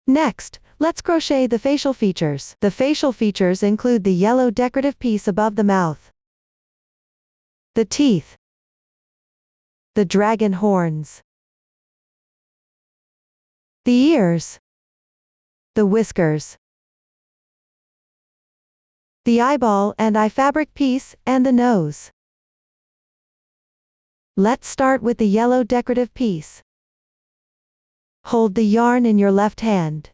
Next, let's crochet the facial features. The facial features include the yellow decorative piece above the mouth, the teeth, the dragon horns, the ears, the whiskers, the eyeball and eye fabric piece, and the nose. Let's start with the yellow decorative piece. Hold the yarn in your left hand.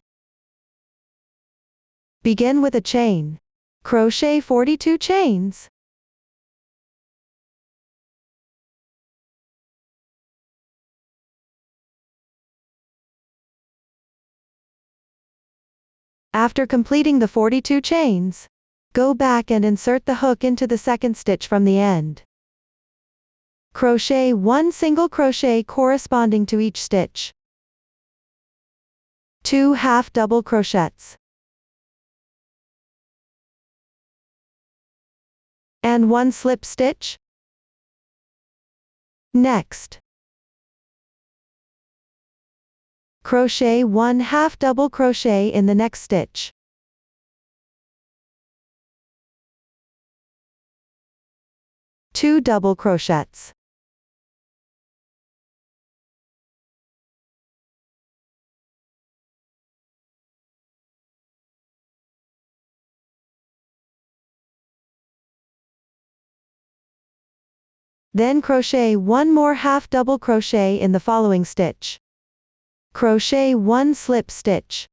Begin with a chain. Crochet 42 chains. After completing the 42 chains, go back and insert the hook into the second stitch from the end. Crochet 1 single crochet corresponding to each stitch. 2 half double crochets. And 1 slip stitch. Next, crochet 1 half double crochet in the next stitch. Two double crochets. Then crochet 1 more half double crochet in the following stitch. Crochet 1 slip stitch.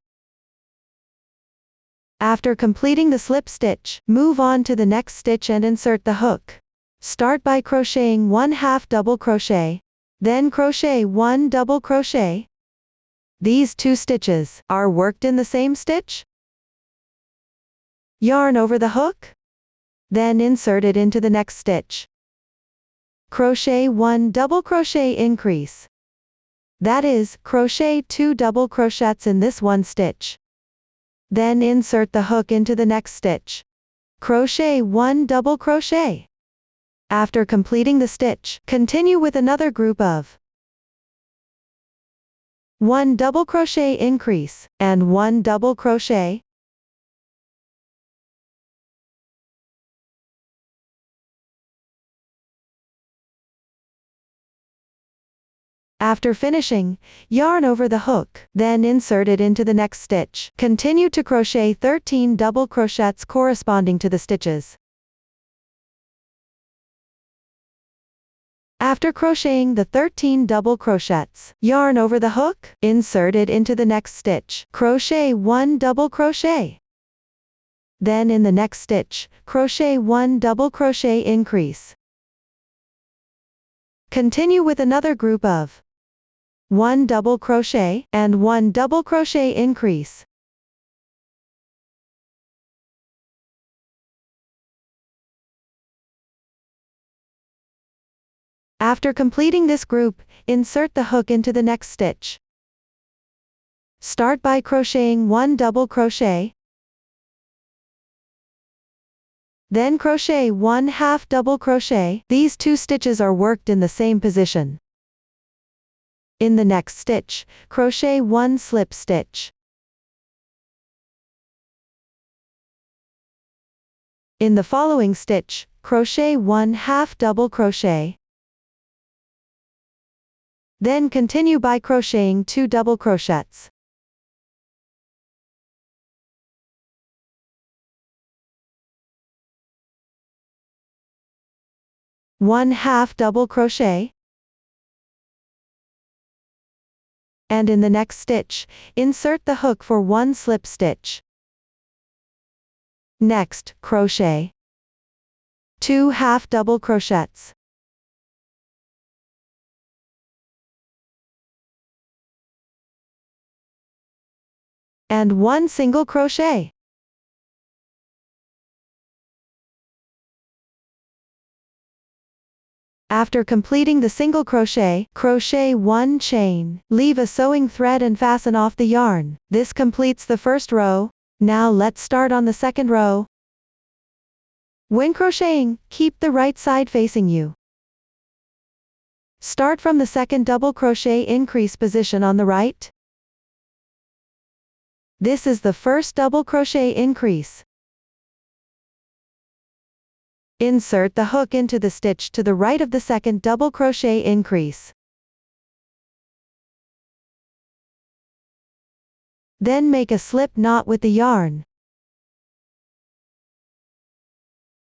After completing the slip stitch, move on to the next stitch and insert the hook. Start by crocheting 1 half double crochet, then crochet 1 double crochet. These 2 stitches are worked in the same stitch. Yarn over the hook, then insert it into the next stitch. Crochet 1 double crochet increase. That is, crochet 2 double crochets in this one stitch. Then insert the hook into the next stitch. Crochet 1 double crochet. After completing the stitch, continue with another group of 1 double crochet increase, and 1 double crochet. After finishing, yarn over the hook, then insert it into the next stitch. Continue to crochet 13 double crochets corresponding to the stitches. After crocheting the 13 double crochets, yarn over the hook, insert it into the next stitch. Crochet 1 double crochet. Then in the next stitch, crochet 1 double crochet increase. Continue with another group of 1 double crochet, and 1 double crochet increase. After completing this group, insert the hook into the next stitch. Start by crocheting 1 double crochet. Then crochet 1 half double crochet. These 2 stitches are worked in the same position. In the next stitch, crochet 1 slip stitch. In the following stitch, crochet 1 half double crochet. Then continue by crocheting 2 double crochets. One half double crochet. And in the next stitch, insert the hook for 1 slip stitch. Next, crochet 2 half double crochets. And 1 single crochet. After completing the single crochet, crochet 1 chain, leave a sewing thread and fasten off the yarn. This completes the first row. Now let's start on the second row. When crocheting, keep the right side facing you. Start from the second double crochet increase position on the right. This is the first double crochet increase. Insert the hook into the stitch to the right of the second double crochet increase. Then make a slip knot with the yarn.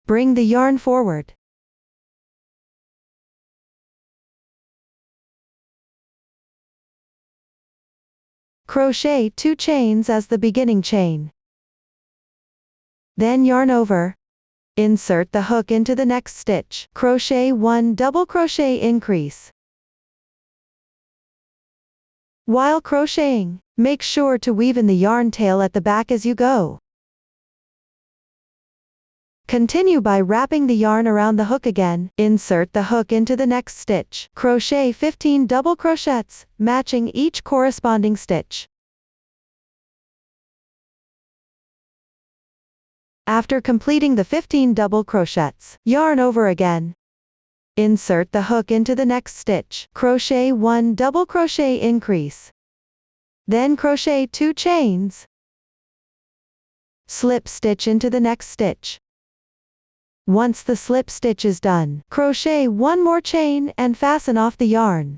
Bring the yarn forward. Crochet 2 chains as the beginning chain. Then yarn over. Insert the hook into the next stitch. Crochet 1 double crochet increase. While crocheting, make sure to weave in the yarn tail at the back as you go. Continue by wrapping the yarn around the hook again. Insert the hook into the next stitch. Crochet 15 double crochets, matching each corresponding stitch. After completing the 15 double crochets, yarn over again. Insert the hook into the next stitch. Crochet 1 double crochet increase. Then crochet 2 chains. Slip stitch into the next stitch. Once the slip stitch is done, crochet 1 more chain and fasten off the yarn.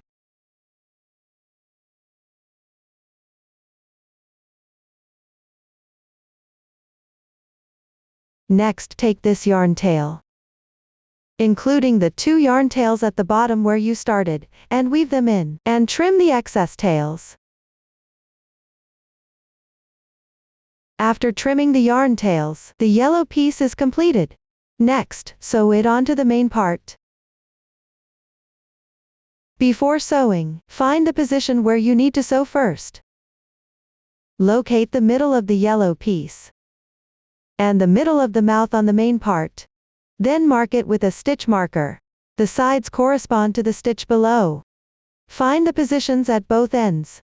Next, take this yarn tail, including the 2 yarn tails at the bottom where you started, and weave them in, and trim the excess tails. After trimming the yarn tails, the yellow piece is completed. Next, sew it onto the main part. Before sewing, find the position where you need to sew first. Locate the middle of the yellow piece and the middle of the mouth on the main part. Then mark it with a stitch marker. The sides correspond to the stitch below. Find the positions at both ends.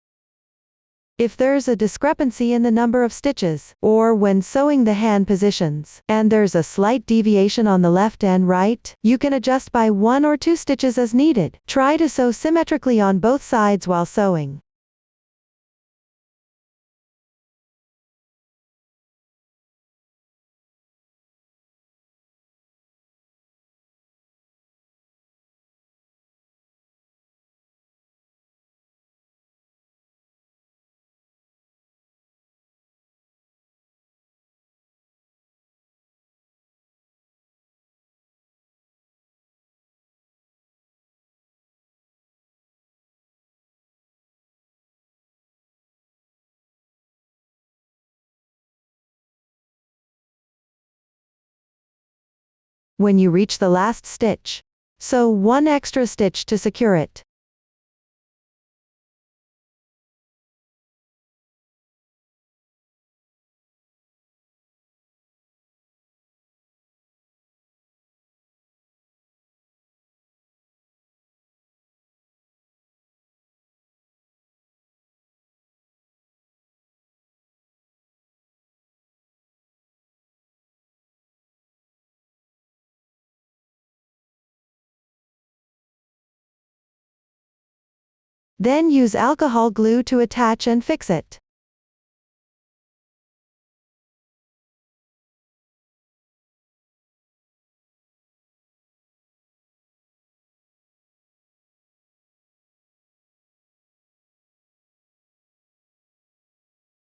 If there's a discrepancy in the number of stitches, or when sewing the hand positions, and there's a slight deviation on the left and right, you can adjust by 1 or 2 stitches as needed. Try to sew symmetrically on both sides while sewing. When you reach the last stitch, sew 1 extra stitch to secure it. Then use alcohol glue to attach and fix it.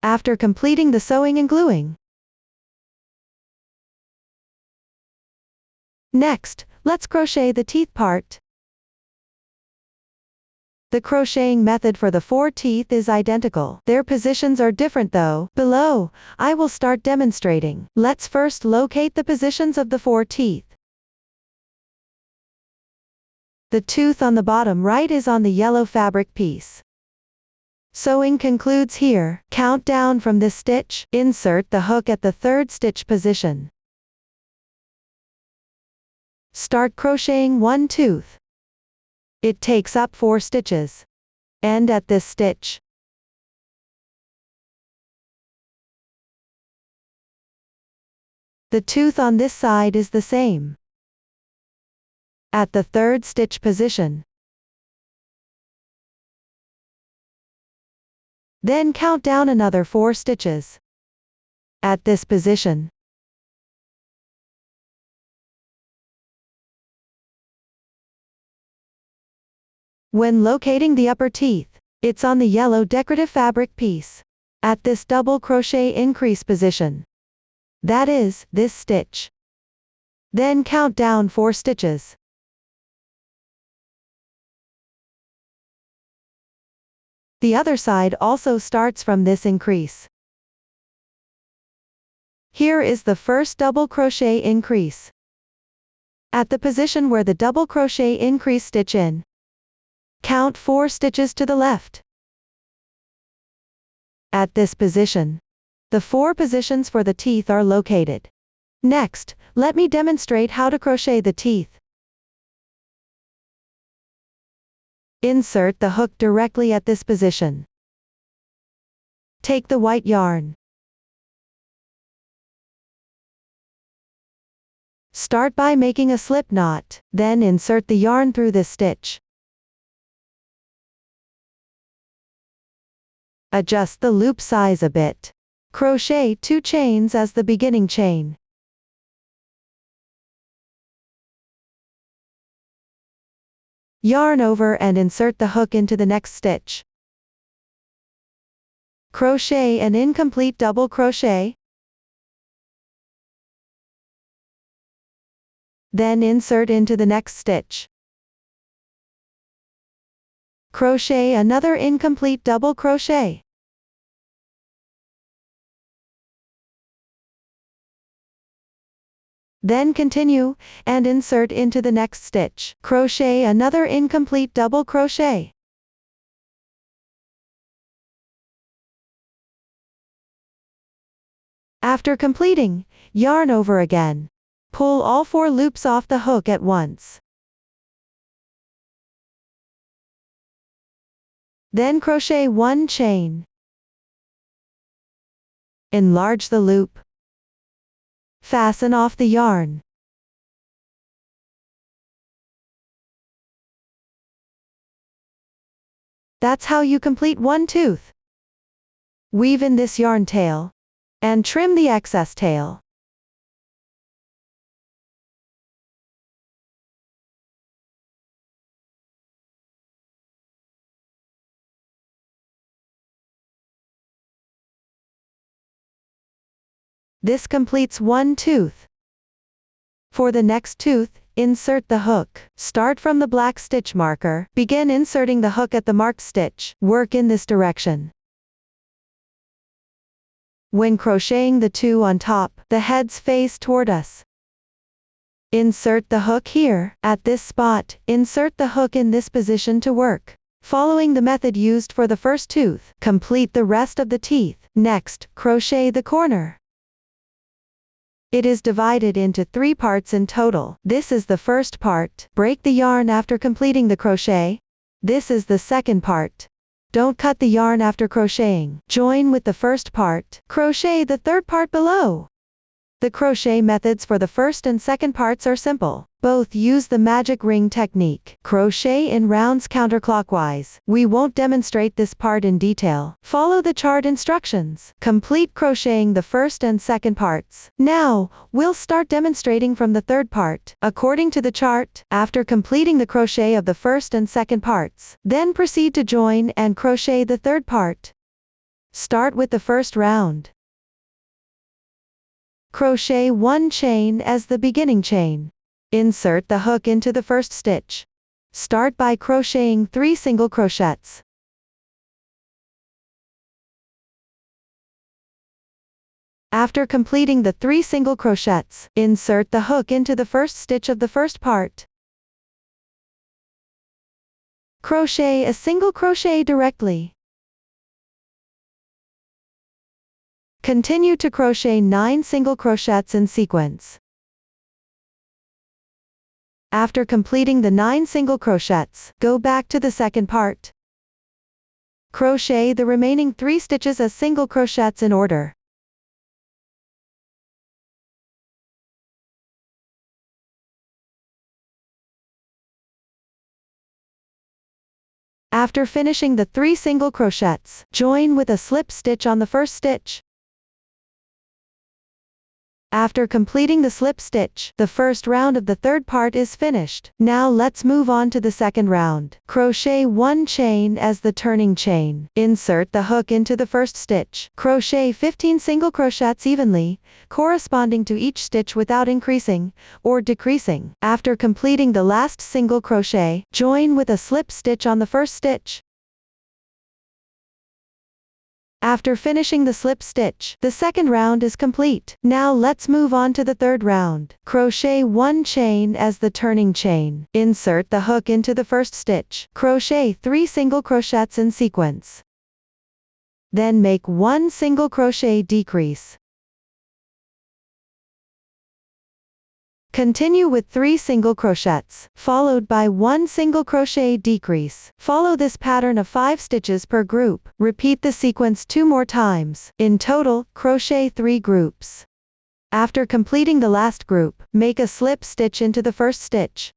After completing the sewing and gluing. Next, let's crochet the teeth part. The crocheting method for the 4 teeth is identical. Their positions are different though. Below, I will start demonstrating. Let's first locate the positions of the 4 teeth. The tooth on the bottom right is on the yellow fabric piece. Sewing concludes here. Count down from this stitch. Insert the hook at the 3rd stitch position. Start crocheting 1 tooth. It takes up 4 stitches. End at this stitch. The tooth on this side is the same. At the 3rd stitch position. Then count down another 4 stitches. At this position, when locating the upper teeth, it's on the yellow decorative fabric piece. At this double crochet increase position. That is, this stitch. Then count down 4 stitches. The other side also starts from this increase. Here is the first double crochet increase. At the position where the double crochet increase stitch in, count 4 stitches to the left. At this position, the 4 positions for the teeth are located. Next, let me demonstrate how to crochet the teeth. Insert the hook directly at this position. Take the white yarn. Start by making a slip knot, then insert the yarn through this stitch. Adjust the loop size a bit. Crochet 2 chains as the beginning chain. Yarn over and insert the hook into the next stitch. Crochet an incomplete double crochet. Then insert into the next stitch. Crochet another incomplete double crochet. Then continue, and insert into the next stitch. Crochet another incomplete double crochet. After completing, yarn over again. Pull all 4 loops off the hook at once. Then crochet 1 chain. Enlarge the loop. Fasten off the yarn. That's how you complete 1 tooth. Weave in this yarn tail, and trim the excess tail. This completes 1 tooth. For the next tooth, insert the hook. Start from the black stitch marker. Begin inserting the hook at the marked stitch. Work in this direction. When crocheting the 2 on top, the heads face toward us. Insert the hook here. At this spot, insert the hook in this position to work. Following the method used for the first tooth, complete the rest of the teeth. Next, crochet the corner. It is divided into 3 parts in total. This is the first part. Break the yarn after completing the crochet. This is the second part. Don't cut the yarn after crocheting. Join with the first part. Crochet the third part below. The crochet methods for the first and second parts are simple. Both use the magic ring technique. Crochet in rounds counterclockwise. We won't demonstrate this part in detail. Follow the chart instructions. Complete crocheting the first and second parts. Now, we'll start demonstrating from the third part. According to the chart, after completing the crochet of the first and second parts, then proceed to join and crochet the third part. Start with the first round. Crochet 1 chain as the beginning chain. Insert the hook into the first stitch. Start by crocheting 3 single crochets. After completing the 3 single crochets, insert the hook into the first stitch of the first part. Crochet a single crochet directly. Continue to crochet 9 single crochets in sequence. After completing the 9 single crochets, go back to the second part. Crochet the remaining 3 stitches as single crochets in order. After finishing the 3 single crochets, join with a slip stitch on the first stitch. After completing the slip stitch, the first round of the third part is finished. Now let's move on to the second round. Crochet 1 chain as the turning chain. Insert the hook into the first stitch. Crochet 15 single crochets evenly, corresponding to each stitch without increasing or decreasing. After completing the last single crochet, join with a slip stitch on the first stitch. After finishing the slip stitch, the second round is complete. Now let's move on to the third round. Crochet 1 chain as the turning chain. Insert the hook into the first stitch. Crochet 3 single crochets in sequence. Then make 1 single crochet decrease. Continue with 3 single crochets, followed by 1 single crochet decrease. Follow this pattern of 5 stitches per group. Repeat the sequence 2 more times. In total, crochet 3 groups. After completing the last group, make a slip stitch into the first stitch.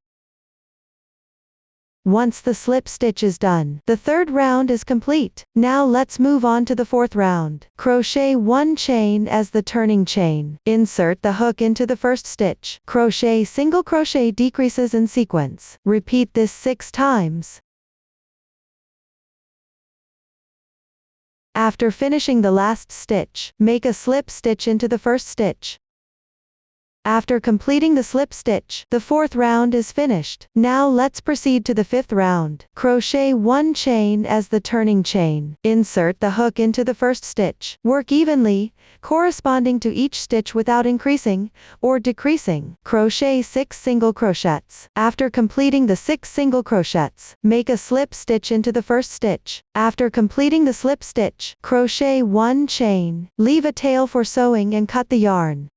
Once the slip stitch is done, the third round is complete. Now let's move on to the fourth round. Crochet 1 chain as the turning chain. Insert the hook into the first stitch. Crochet single crochet decreases in sequence. Repeat this 6 times. After finishing the last stitch, make a slip stitch into the first stitch. After completing the slip stitch, the fourth round is finished. Now let's proceed to the fifth round. Crochet 1 chain as the turning chain. Insert the hook into the first stitch. Work evenly, corresponding to each stitch without increasing or decreasing. Crochet 6 single crochets. After completing the 6 single crochets, make a slip stitch into the first stitch. After completing the slip stitch, crochet 1 chain. Leave a tail for sewing and cut the yarn.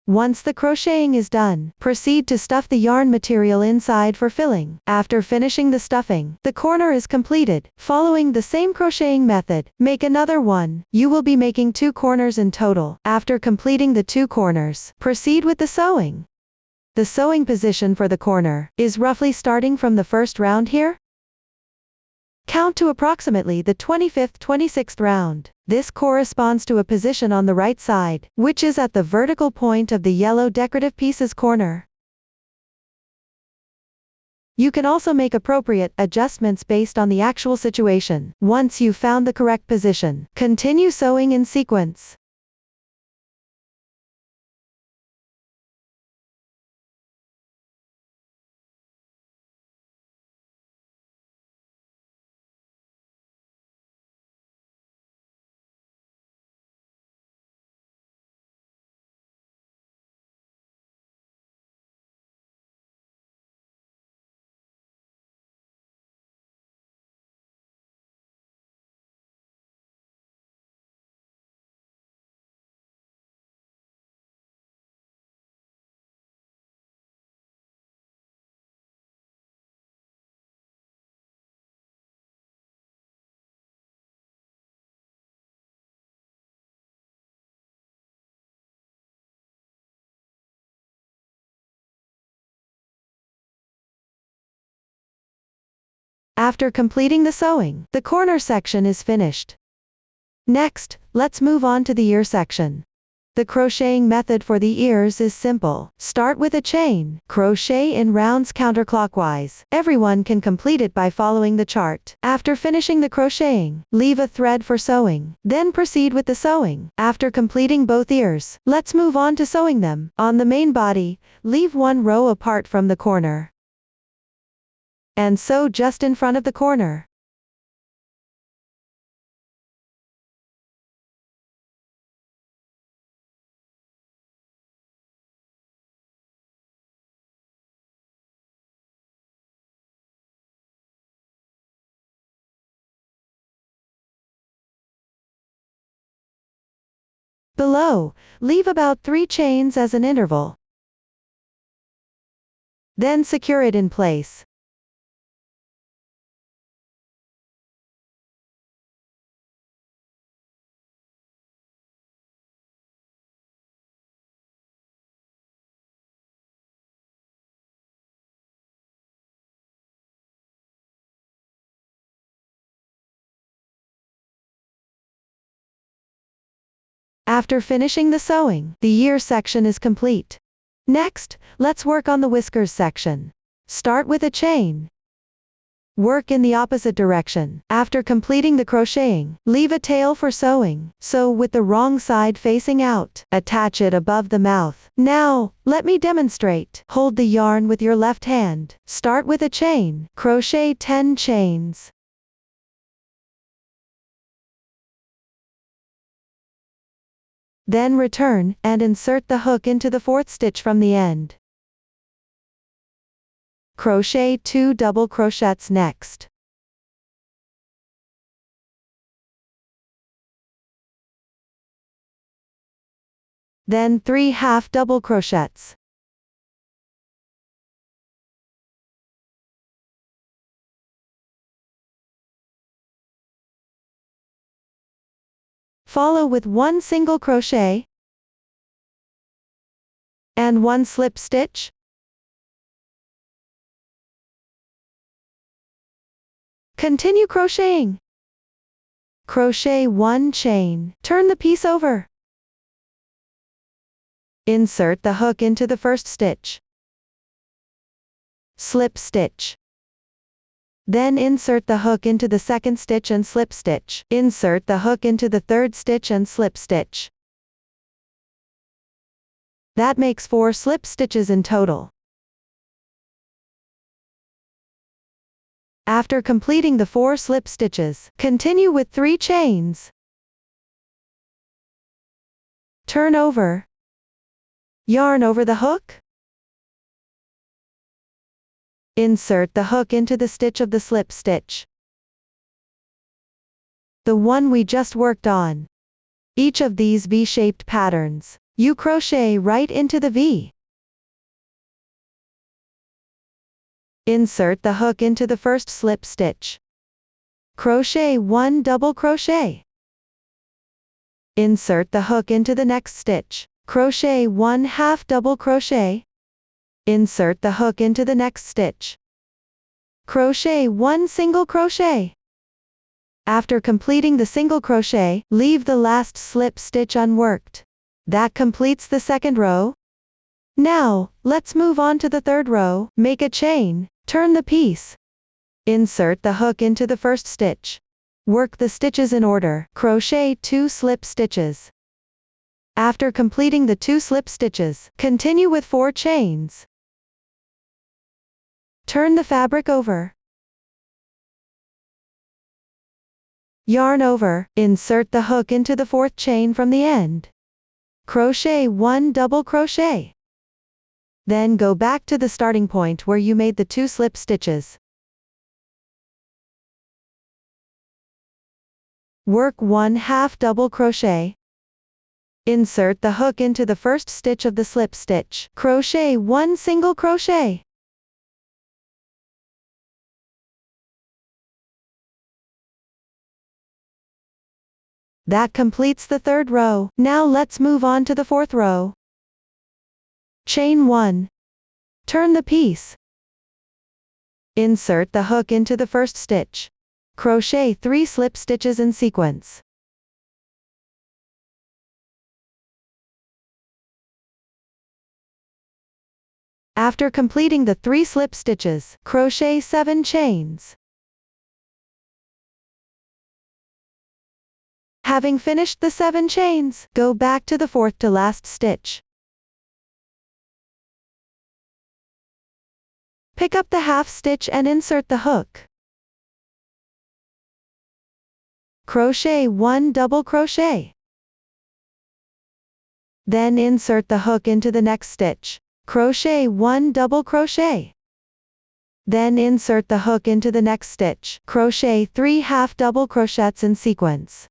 Once the crocheting is done, proceed to stuff the yarn material inside for filling. After finishing the stuffing, the corner is completed. Following the same crocheting method, make another one. You will be making 2 corners in total. After completing the 2 corners, proceed with the sewing. The sewing position for the corner is roughly starting from the first round here. Count to approximately the 25th-26th round. This corresponds to a position on the right side, which is at the vertical point of the yellow decorative pieces corner. You can also make appropriate adjustments based on the actual situation. Once you've found the correct position, continue sewing in sequence. After completing the sewing, the corner section is finished. Next, let's move on to the ear section. The crocheting method for the ears is simple. Start with a chain, crochet in rounds counterclockwise. Everyone can complete it by following the chart. After finishing the crocheting, leave a thread for sewing. Then proceed with the sewing. After completing both ears, let's move on to sewing them. On the main body, leave 1 row apart from the corner. And sew just in front of the corner. Below, leave about 3 chains as an interval. Then secure it in place. After finishing the sewing, the ear section is complete. Next, let's work on the whiskers section. Start with a chain. Work in the opposite direction. After completing the crocheting, leave a tail for sewing. Sew with the wrong side facing out. Attach it above the mouth. Now, let me demonstrate. Hold the yarn with your left hand. Start with a chain. Crochet 10 chains. Then return, and insert the hook into the 4th stitch from the end. Crochet 2 double crochets next. Then 3 half double crochets. Follow with 1 single crochet and 1 slip stitch. Continue crocheting. Crochet 1 chain. Turn the piece over. Insert the hook into the 1st stitch. Slip stitch. Then insert the hook into the 2nd stitch and slip stitch. Insert the hook into the 3rd stitch and slip stitch. That makes 4 slip stitches in total. After completing the 4 slip stitches, continue with 3 chains. Turn over. Yarn over the hook. Insert the hook into the stitch of the slip stitch, the one we just worked on. Each of these V-shaped patterns, you crochet right into the V. Insert the hook into the 1st slip stitch. Crochet 1 double crochet. Insert the hook into the next stitch. Crochet 1 half double crochet. Insert the hook into the next stitch. Crochet 1 single crochet. After completing the single crochet, leave the last slip stitch unworked. That completes the 2nd row. Now, let's move on to the 3rd row. Make a chain, turn the piece. Insert the hook into the 1st stitch. Work the stitches in order. Crochet 2 slip stitches. After completing the 2 slip stitches, continue with 4 chains. Turn the fabric over. Yarn over, insert the hook into the 4th chain from the end. Crochet 1 double crochet. Then go back to the starting point where you made the 2 slip stitches. Work 1 half double crochet. Insert the hook into the 1st stitch of the slip stitch. Crochet 1 single crochet. That completes the 3rd row. Now let's move on to the 4th row. Chain 1. Turn the piece. Insert the hook into the 1st stitch. Crochet 3 slip stitches in sequence. After completing the 3 slip stitches, crochet 7 chains. Having finished the 7 chains, go back to the 4th to last stitch. Pick up the half stitch and insert the hook. Crochet 1 double crochet. Then insert the hook into the next stitch. Crochet 1 double crochet. Then insert the hook into the next stitch. Crochet 3 half double crochets in sequence.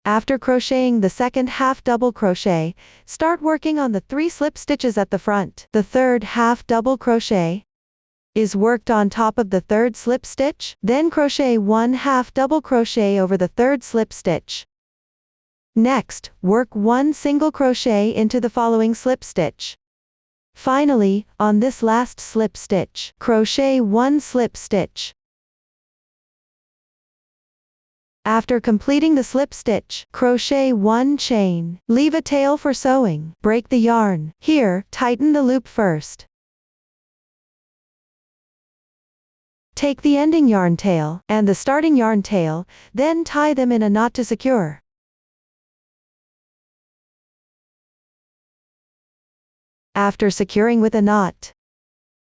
After crocheting the 2nd half double crochet, start working on the 3 slip stitches at the front. The 3rd half double crochet is worked on top of the 3rd slip stitch, then crochet 1 half double crochet over the 3rd slip stitch. Next, work 1 single crochet into the following slip stitch. Finally, on this last slip stitch, crochet 1 slip stitch. After completing the slip stitch, crochet 1 chain, leave a tail for sewing, break the yarn. Here, tighten the loop first. Take the ending yarn tail, and the starting yarn tail, then tie them in a knot to secure. After securing with a knot,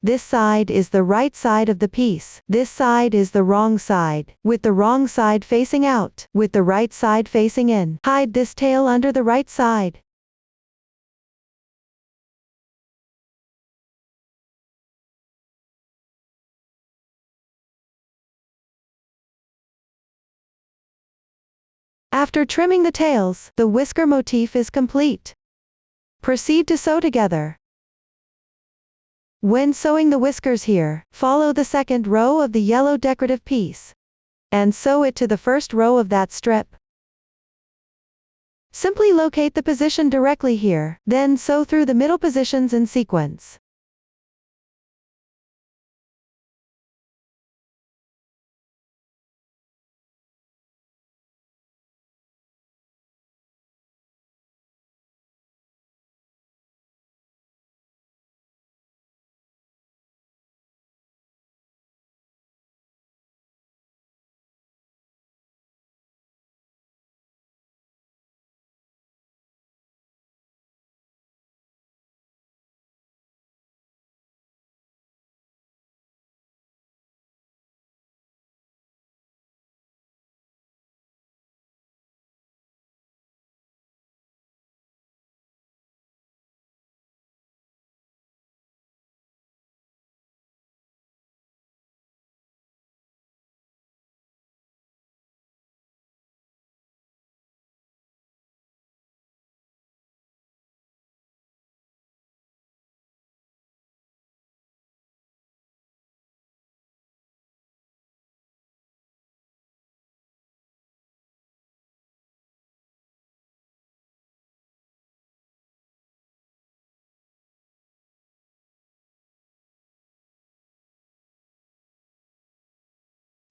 this side is the right side of the piece, this side is the wrong side, with the wrong side facing out, with the right side facing in. Hide this tail under the right side. After trimming the tails, the whisker motif is complete. Proceed to sew together. When sewing the whiskers here, follow the second row of the yellow decorative piece, and sew it to the first row of that strip. Simply locate the position directly here, then sew through the middle positions in sequence.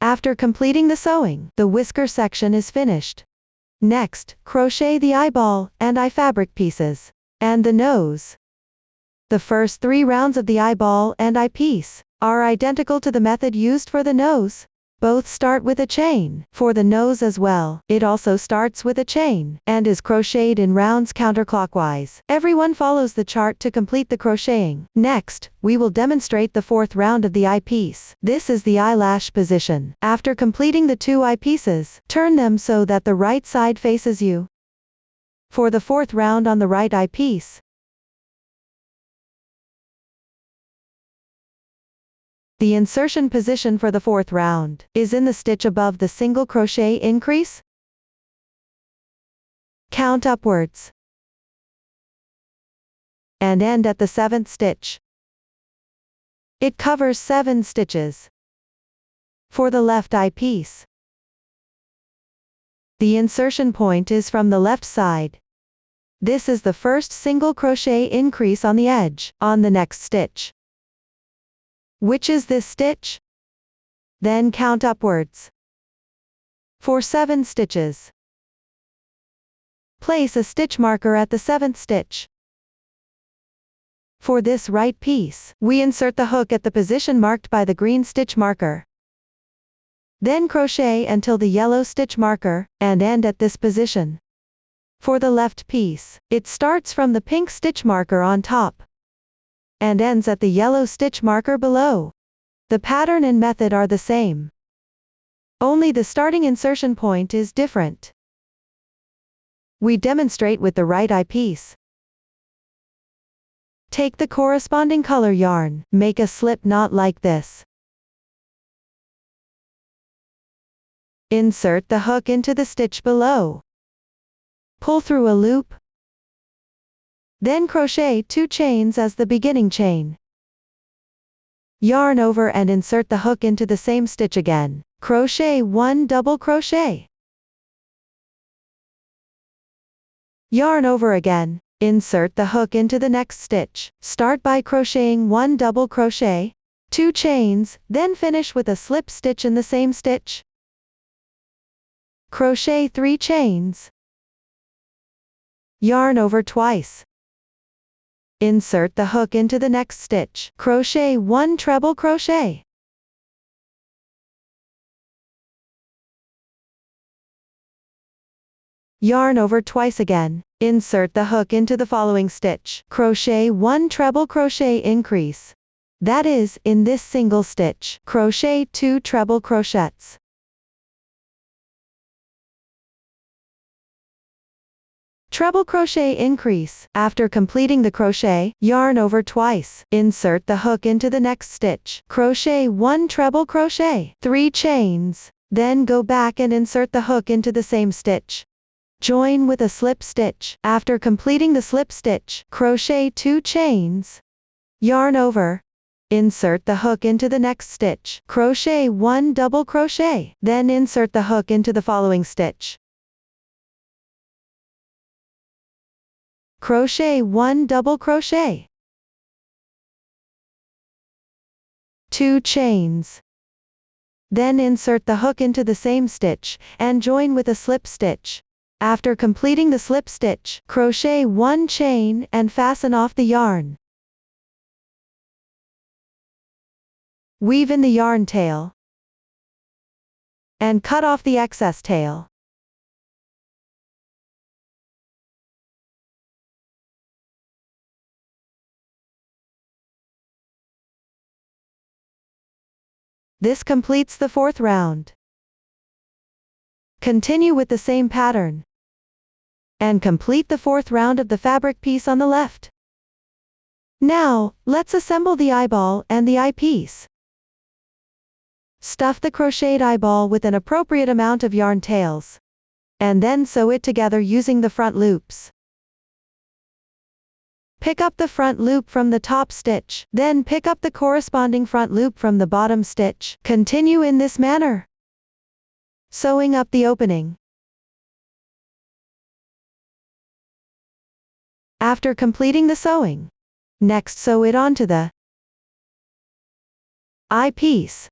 After completing the sewing, the whisker section is finished. Next, crochet the eyeball and eye fabric pieces, and the nose. The first 3 rounds of the eyeball and eye piece are identical to the method used for the nose. Both start with a chain. For the nose as well, it also starts with a chain, and is crocheted in rounds counterclockwise. Everyone follows the chart to complete the crocheting. Next, we will demonstrate the 4th round of the eye piece. This is the eyelash position. After completing the 2 eye pieces, turn them so that the right side faces you. For the 4th round on the right eye piece, the insertion position for the 4th round is in the stitch above the single crochet increase. Count upwards and end at the 7th stitch. It covers 7 stitches. For the left eye piece, the insertion point is from the left side. This is the first single crochet increase on the edge, on the next stitch. Which is this stitch? Then count upwards for 7 stitches. Place a stitch marker at the 7th stitch. For this right piece, we insert the hook at the position marked by the green stitch marker. Then crochet until the yellow stitch marker, and end at this position. For the left piece, it starts from the pink stitch marker on top, and ends at the yellow stitch marker below. The pattern and method are the same. Only the starting insertion point is different. We demonstrate with the right eye piece. Take the corresponding color yarn, make a slip knot like this. Insert the hook into the stitch below. Pull through a loop. Then crochet 2 chains as the beginning chain. Yarn over and insert the hook into the same stitch again. Crochet 1 double crochet. Yarn over again, insert the hook into the next stitch. Start by crocheting 1 double crochet, 2 chains, then finish with a slip stitch in the same stitch. crochet 3 chains, yarn over twice. Insert the hook into the next stitch, crochet 1 treble crochet. Yarn over twice again, insert the hook into the following stitch, crochet 1 treble crochet increase. That is, in this single stitch, crochet 2 treble crochets. Treble crochet increase. After completing the crochet, yarn over twice, insert the hook into the next stitch, crochet 1 treble crochet, 3 chains, then go back and insert the hook into the same stitch. Join with a slip stitch. After completing the slip stitch, crochet 2 chains, yarn over, insert the hook into the next stitch, crochet 1 double crochet, then insert the hook into the following stitch. Crochet 1 double crochet, 2 chains, then insert the hook into the same stitch, and join with a slip stitch. After completing the slip stitch, crochet 1 chain and fasten off the yarn. Weave in the yarn tail, and cut off the excess tail. This completes the 4th round. Continue with the same pattern, and complete the 4th round of the fabric piece on the left. Now, let's assemble the eyeball and the eyepiece. Stuff the crocheted eyeball with an appropriate amount of yarn tails, and then sew it together using the front loops. Pick up the front loop from the top stitch, then pick up the corresponding front loop from the bottom stitch. Continue in this manner, sewing up the opening. After completing the sewing, next sew it onto the eyepiece.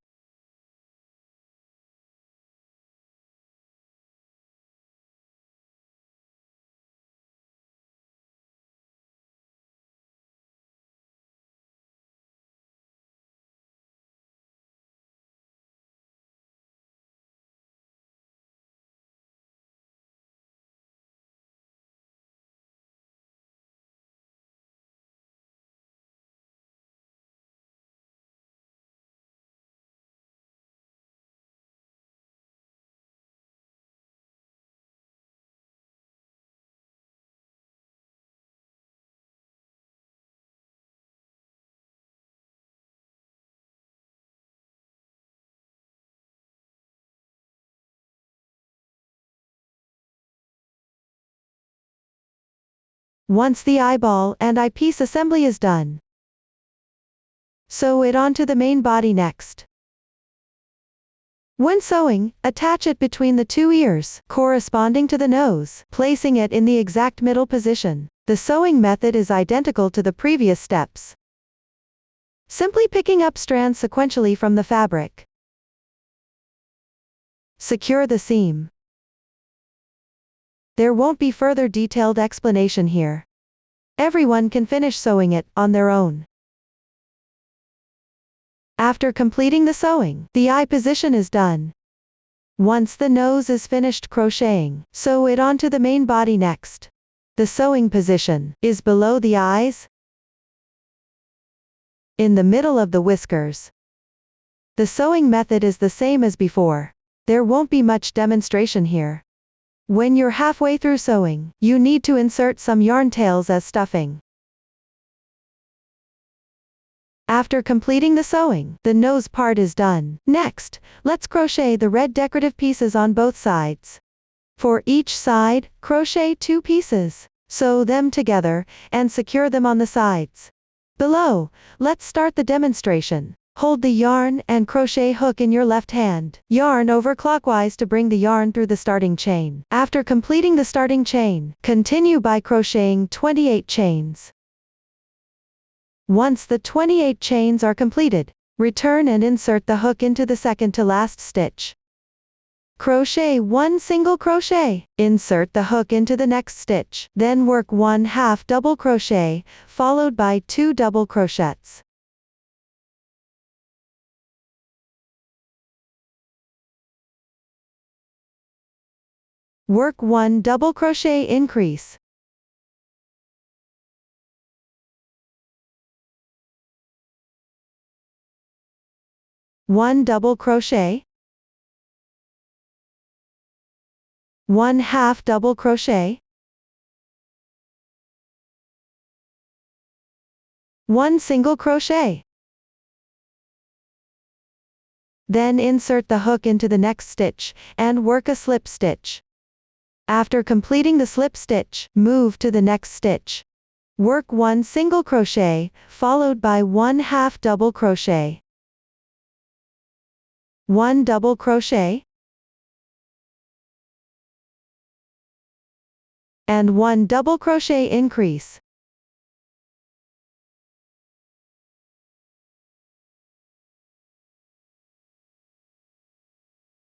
Once the eyeball and eyepiece assembly is done, sew it onto the main body next. When sewing, attach it between the 2 ears, corresponding to the nose, placing it in the exact middle position. The sewing method is identical to the previous steps. Simply picking up strands sequentially from the fabric. Secure the seam. There won't be further detailed explanation here. Everyone can finish sewing it on their own. After completing the sewing, the eye position is done. Once the nose is finished crocheting, sew it onto the main body next. The sewing position is below the eyes, in the middle of the whiskers. The sewing method is the same as before. There won't be much demonstration here. When you're halfway through sewing, you need to insert some yarn tails as stuffing. After completing the sewing, the nose part is done. Next, let's crochet the red decorative pieces on both sides. For each side, crochet 2 pieces. Sew them together, and secure them on the sides. Below, let's start the demonstration. Hold the yarn and crochet hook in your left hand. Yarn over clockwise to bring the yarn through the starting chain. After completing the starting chain, continue by crocheting 28 chains. Once the 28 chains are completed, return and insert the hook into the second to last stitch. Crochet 1 single crochet. Insert the hook into the next stitch. Then work 1/2 double crochet, followed by 2 double crochets. Work 1 double crochet increase. One double crochet. 1/2 double crochet. 1 single crochet. Then insert the hook into the next stitch, and work a slip stitch. After completing the slip stitch, move to the next stitch. Work 1 single crochet, followed by 1/2 double crochet. 1 double crochet. And 1 double crochet increase.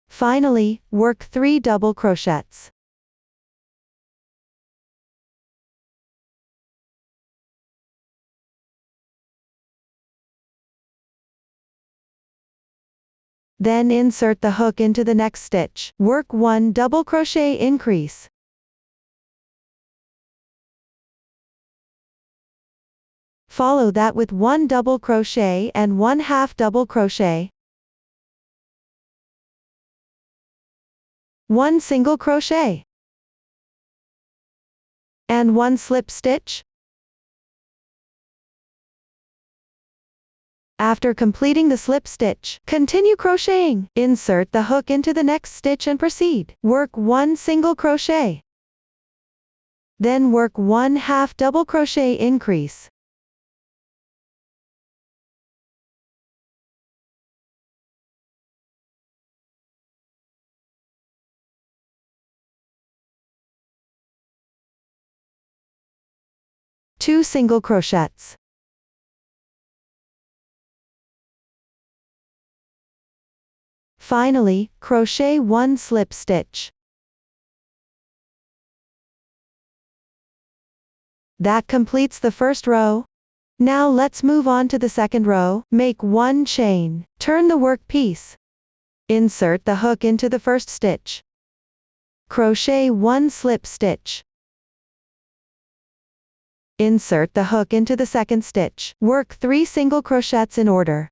Finally, work 3 double crochets. Then insert the hook into the next stitch. Work 1 double crochet increase. Follow that with 1 double crochet and 1/2 double crochet. 1 single crochet. And 1 slip stitch. After completing the slip stitch, continue crocheting. Insert the hook into the next stitch and proceed. Work 1 single crochet. Then work 1/2 double crochet increase. Two single crochets. Finally, crochet 1 slip stitch. That completes the first row. Now let's move on to the second row. Make 1 chain. Turn the work piece. Insert the hook into the first stitch. Crochet 1 slip stitch. Insert the hook into the second stitch. Work 3 single crochets in order.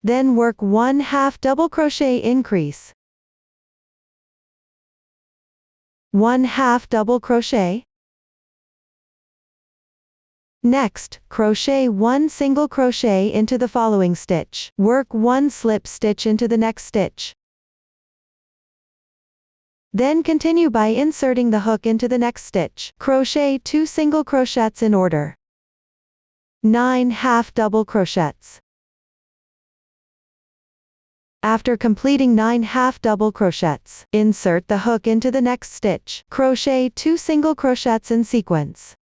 Then work 1/2 double crochet increase. 1/2 double crochet. Next, crochet 1 single crochet into the following stitch. Work 1 slip stitch into the next stitch. Then continue by inserting the hook into the next stitch. Crochet 2 single crochets in order. 9/2 double crochets. After completing 9/2 double crochets, insert the hook into the next stitch. Crochet 2 single crochets in sequence.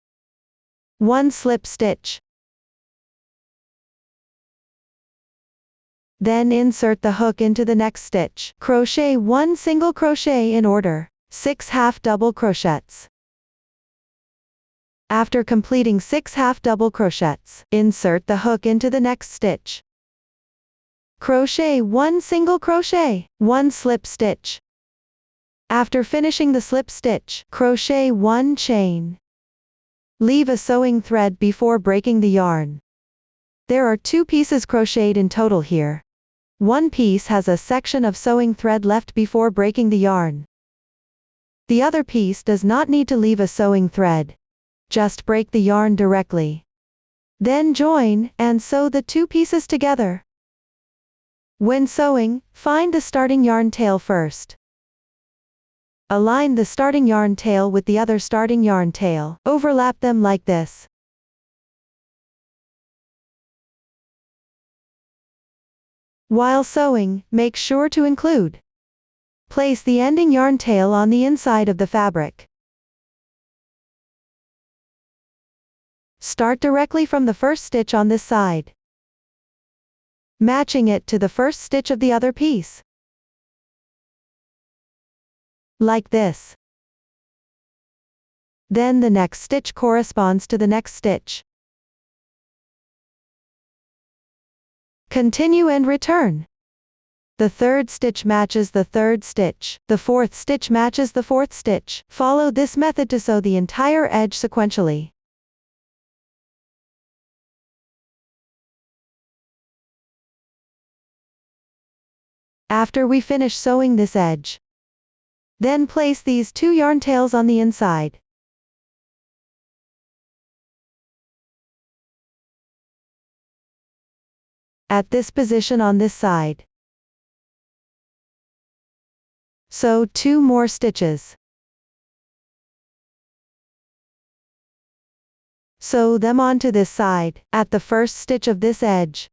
1 slip stitch. Then insert the hook into the next stitch. Crochet 1 single crochet in order. 6/2 double crochets. After completing 6/2 double crochets, insert the hook into the next stitch. Crochet 1 single crochet, 1 slip stitch. After finishing the slip stitch, crochet 1 chain. Leave a sewing thread before breaking the yarn. There are 2 pieces crocheted in total here. One piece has a section of sewing thread left before breaking the yarn. The other piece does not need to leave a sewing thread. Just break the yarn directly. Then join and sew the 2 pieces together. When sewing, find the starting yarn tail first. Align the starting yarn tail with the other starting yarn tail. Overlap them like this. While sewing, make sure to include. Place the ending yarn tail on the inside of the fabric. Start directly from the first stitch on this side. matching it to the first stitch of the other piece. Like this. Then the next stitch corresponds to the next stitch. Continue and return. The third stitch matches the third stitch. The fourth stitch matches the fourth stitch. Follow this method to sew the entire edge sequentially. After we finish sewing this edge, then place these 2 yarn tails on the inside. At this position on this side. Sew 2 more stitches. Sew them onto this side, at the first stitch of this edge.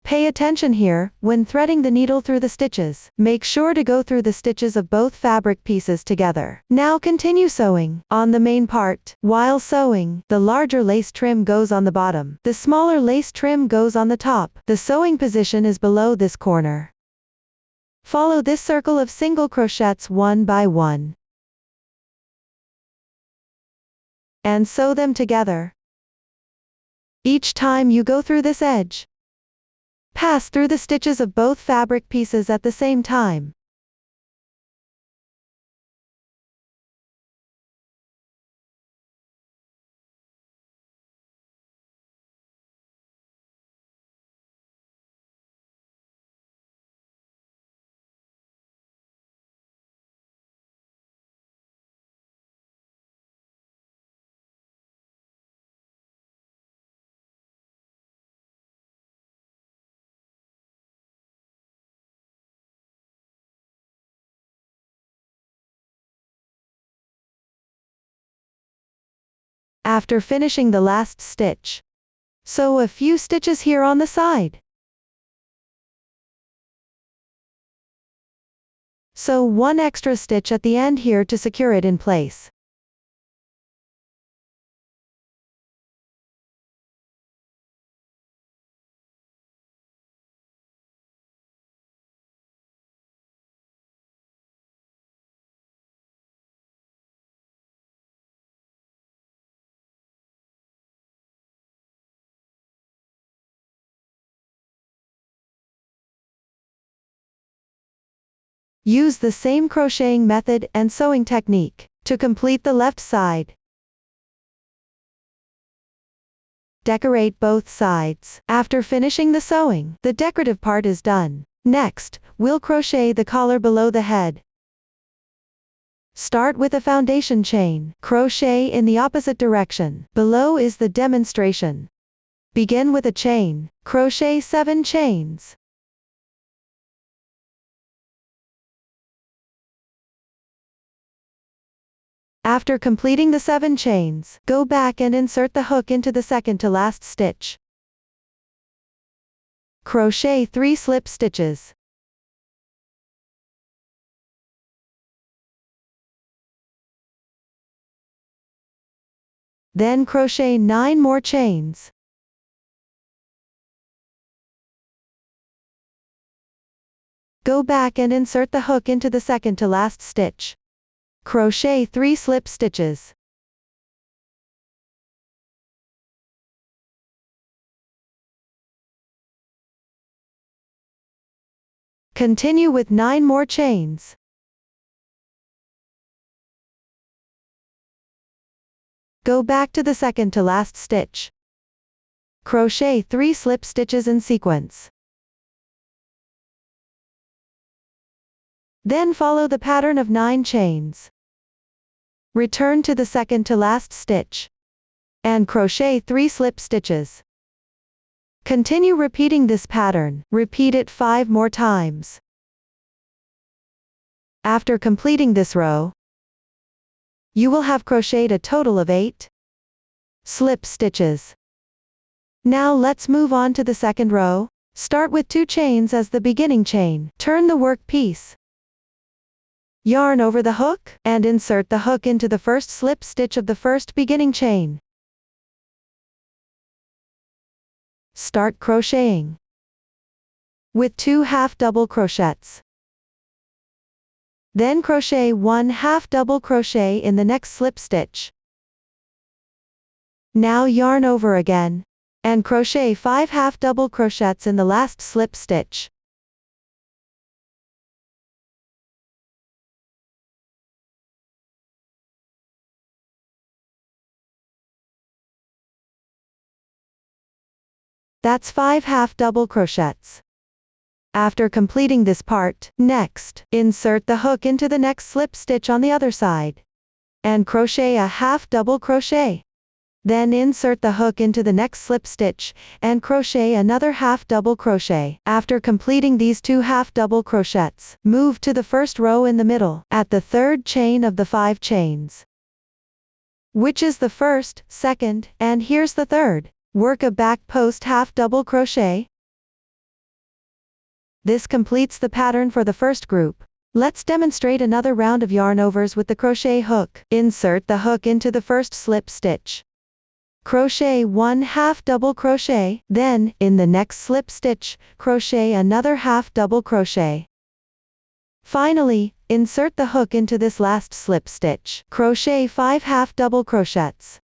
Pay attention here, when threading the needle through the stitches, make sure to go through the stitches of both fabric pieces together. Now continue sewing on the main part. While sewing, the larger lace trim goes on the bottom. The smaller lace trim goes on the top. The sewing position is below this corner. Follow this circle of single crochets one by one. And sew them together. Each time you go through this edge, pass through the stitches of both fabric pieces at the same time. After finishing the last stitch, sew a few stitches here on the side. Sew 1 extra stitch at the end here to secure it in place. Use the same crocheting method and sewing technique to complete the left side. Decorate both sides. After finishing the sewing, the decorative part is done. Next, we'll crochet the collar below the head. Start with a foundation chain. Crochet in the opposite direction. Below is the demonstration. Begin with a chain. Crochet 7 chains. After completing the 7 chains, go back and insert the hook into the second to last stitch. Crochet 3 slip stitches. Then crochet 9 more chains. Go back and insert the hook into the second to last stitch. Crochet 3 slip stitches. Continue with 9 more chains. Go back to the second to last stitch. Crochet 3 slip stitches in sequence. Then follow the pattern of 9 chains. Return to the second to last stitch. And crochet 3 slip stitches. Continue repeating this pattern. Repeat it 5 more times. After completing this row, you will have crocheted a total of 8 slip stitches. Now let's move on to the second row. Start with 2 chains as the beginning chain. Turn the work piece. Yarn over the hook, and insert the hook into the first slip stitch of the first beginning chain. Start crocheting with 2 half double crochets. Then crochet 1 half double crochet in the next slip stitch. Now yarn over again, and crochet 5 half double crochets in the last slip stitch. That's 5 half double crochets. After completing this part, next, insert the hook into the next slip stitch on the other side, and crochet a half double crochet. Then insert the hook into the next slip stitch, and crochet another half double crochet. After completing these 2 half double crochets, move to the first row in the middle, at the third chain of the 5 chains, which is the first, second, and here's the third. Work a back post half double crochet. This completes the pattern for the first group. Let's demonstrate another round of yarn overs with the crochet hook. Insert the hook into the first slip stitch. Crochet 1 half double crochet, then, in the next slip stitch, crochet another half double crochet. Finally, insert the hook into this last slip stitch. Crochet 5 half double crochets.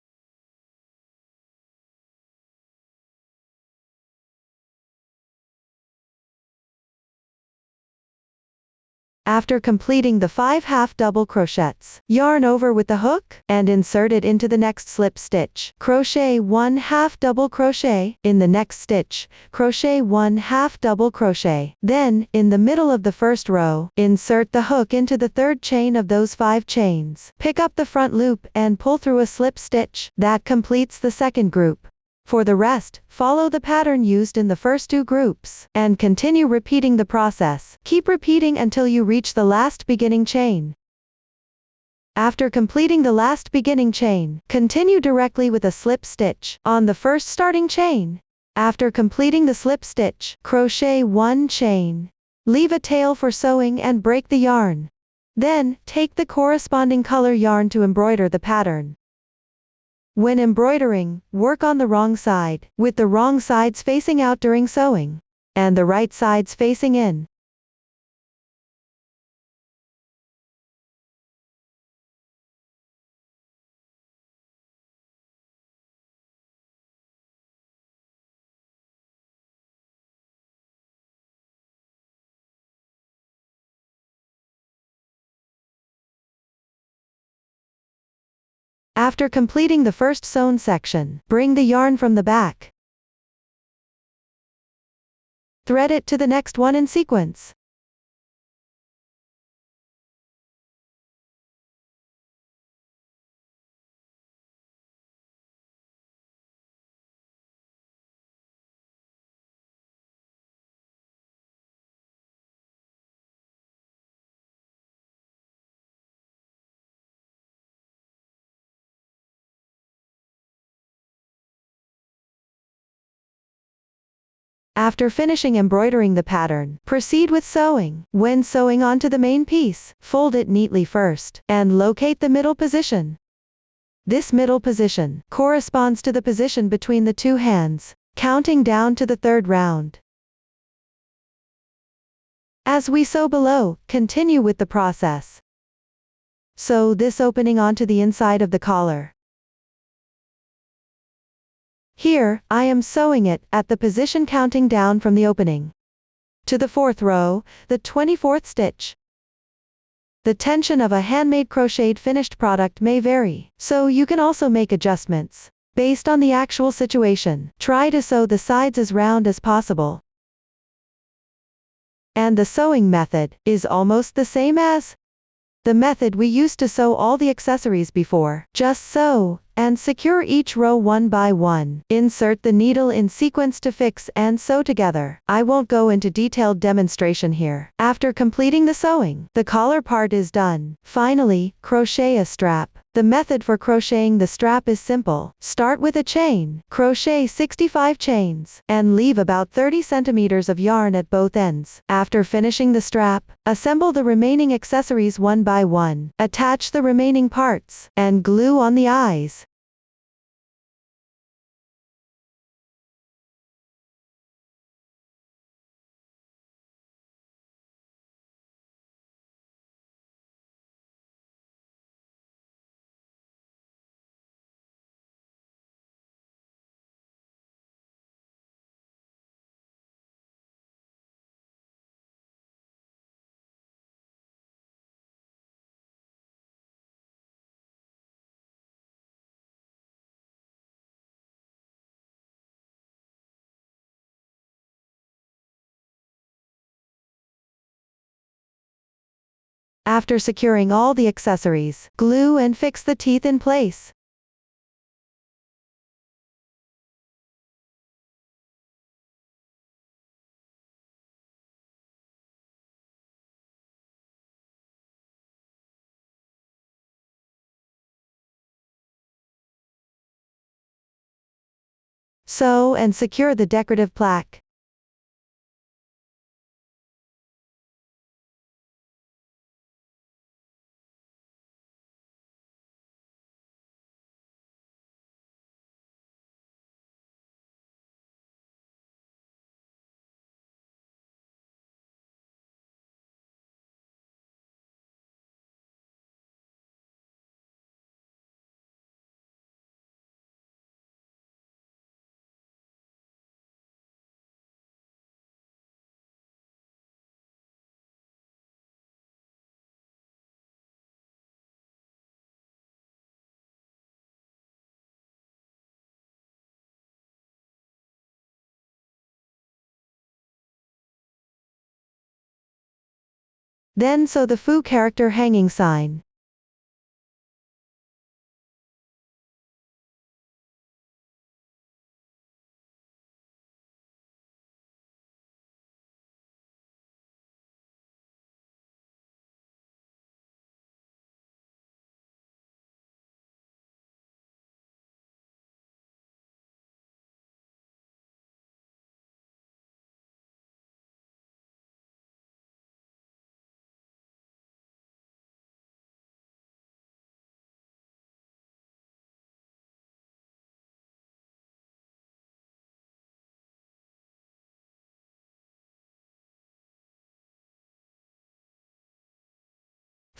After completing the 5 half double crochets, yarn over with the hook, and insert it into the next slip stitch. Crochet 1 half double crochet, in the next stitch, crochet 1 half double crochet. Then, in the middle of the first row, insert the hook into the third chain of those 5 chains. Pick up the front loop, and pull through a slip stitch. That completes the second group. For the rest, follow the pattern used in the first 2 groups, and continue repeating the process. Keep repeating until you reach the last beginning chain. After completing the last beginning chain, continue directly with a slip stitch on the first starting chain. After completing the slip stitch, crochet 1 chain. Leave a tail for sewing and break the yarn. Then, take the corresponding color yarn to embroider the pattern. When embroidering, work on the wrong side, with the wrong sides facing out during sewing, and the right sides facing in. After completing the first sewn section, bring the yarn from the back. Thread it to the next one in sequence. After finishing embroidering the pattern, proceed with sewing. When sewing onto the main piece, fold it neatly first, and locate the middle position. This middle position corresponds to the position between the 2 hands, counting down to the 3rd round. As we sew below, continue with the process. Sew this opening onto the inside of the collar. Here, I am sewing it, at the position counting down from the opening to the 4th row, the 24th stitch. The tension of a handmade crocheted finished product may vary, so you can also make adjustments based on the actual situation. Try to sew the sides as round as possible. And the sewing method is almost the same as the method we used to sew all the accessories before. Just sew and secure each row one by one. Insert the needle in sequence to fix and sew together. I won't go into detailed demonstration here. After completing the sewing, the collar part is done. Finally, crochet a strap. The method for crocheting the strap is simple. Start with a chain, crochet 65 chains, and leave about 30 centimeters of yarn at both ends. After finishing the strap, assemble the remaining accessories one by one. Attach the remaining parts, and glue on the eyes. After securing all the accessories, glue and fix the teeth in place. Sew and secure the decorative plaque. Then sew the foo character hanging sign.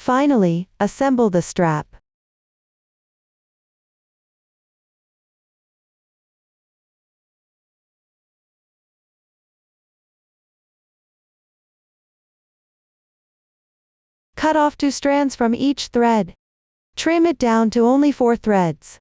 Finally, assemble the strap. Cut off 2 strands from each thread. Trim it down to only 4 threads.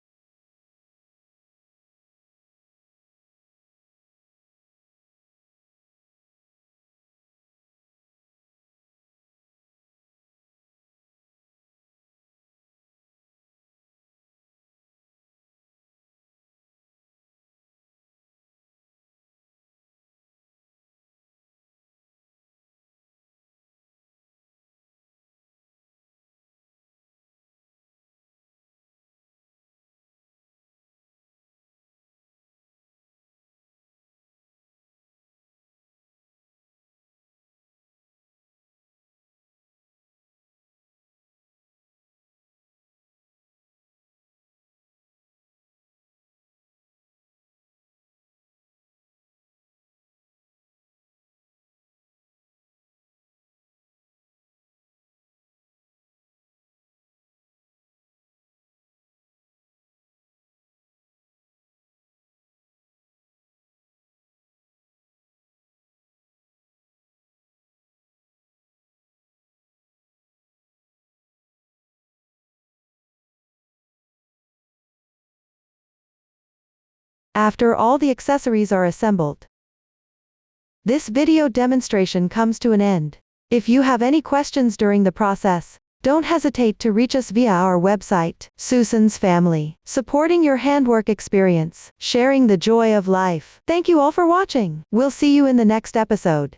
After all the accessories are assembled, this video demonstration comes to an end. If you have any questions during the process, don't hesitate to reach us via our website, Susan's Family, supporting your handwork experience, sharing the joy of life. Thank you all for watching. We'll see you in the next episode.